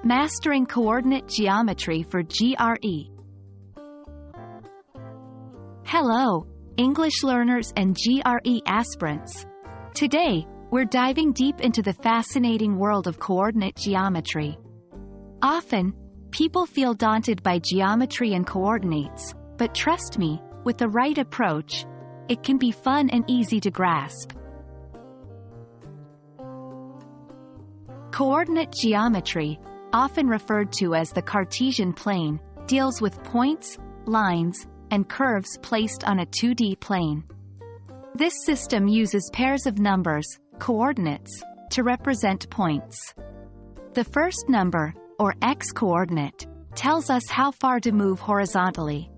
Mastering Coordinate Geometry for GRE. Hello, English learners and GRE aspirants. Today, we're diving deep into the fascinating world of coordinate geometry. Often, people feel daunted by geometry and coordinates, but trust me, with the right approach, it can be fun and easy to grasp. Coordinate geometry, often referred to as the Cartesian plane, deals with points, lines, and curves placed on a 2D plane. This system uses pairs of numbers, coordinates, to represent points. The first number, or x-coordinate, tells us how far to move horizontally.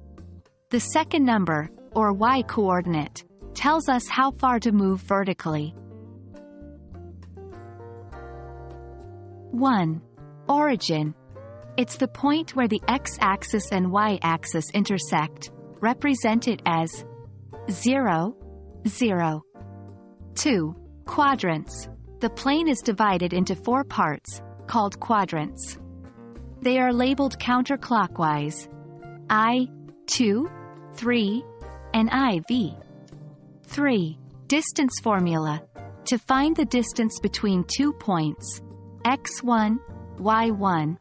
The second number, or y-coordinate, tells us how far to move vertically. 1. Origin. It's the point where the x-axis and y-axis intersect, represented as 0, 0. 2. Quadrants. The plane is divided into 4 parts, called quadrants. They are labeled counterclockwise: I, 2, 3, and IV. 3. Distance formula. To find the distance between 2 points, x1, y1,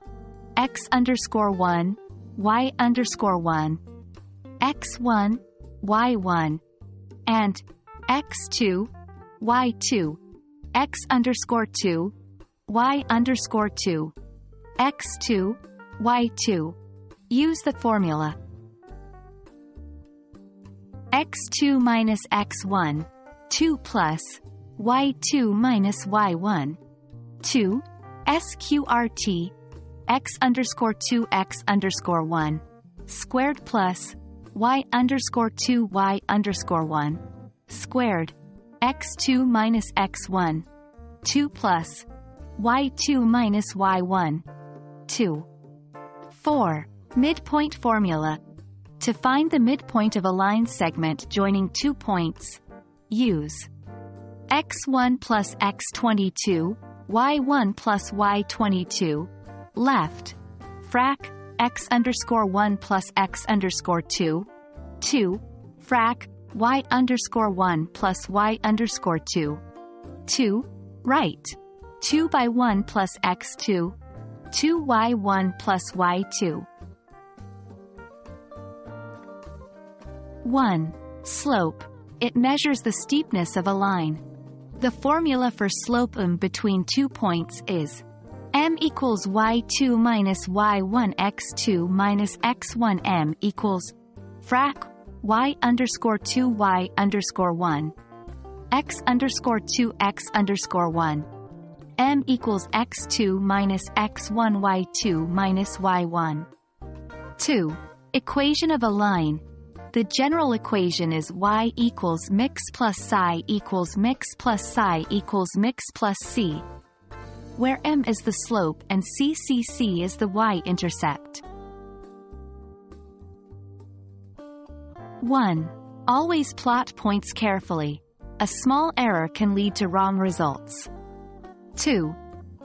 x_1, y_1, x1, y1, and x2, y2, x_2, y_2, x2, y2. Use the formula x2 minus x1, 2 plus y2 minus y1, 2, sqrt, x_2 x_1, squared plus y_2 y_1, squared, x2 minus x1, 2 plus y2 minus y1, 2. 4. Midpoint formula. To find the midpoint of a line segment joining 2 points, use x1 plus x22, y1 plus y22, left, frac, x_1 plus x_2, 2, frac, y_1 plus y_2, 2, right, 2 by 1 plus x2, 2y1 plus y2. 1. Slope. It measures the steepness of a line. The formula for slope between 2 points is m equals y2 minus y1 x2 minus x1 m equals frac y_2 y_1 x_2 x_1 m equals x2 minus x1 y2 minus y1. 2. Equation of a line. The general equation is y equals mix plus psi equals mix plus psi equals mix plus c, where m is the slope and c is the y-intercept. 1. Always plot points carefully. A small error can lead to wrong results. 2.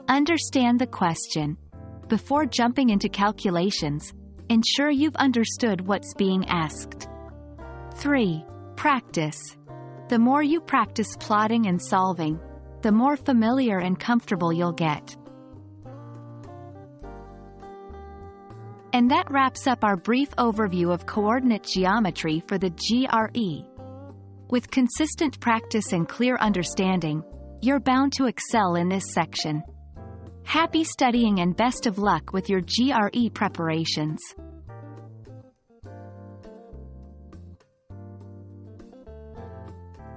Understand the question. Before jumping into calculations, ensure you've understood what's being asked. 3. Practice. The more you practice plotting and solving, the more familiar and comfortable you'll get. And that wraps up our brief overview of coordinate geometry for the GRE. With consistent practice and clear understanding, you're bound to excel in this section. Happy studying and best of luck with your GRE preparations.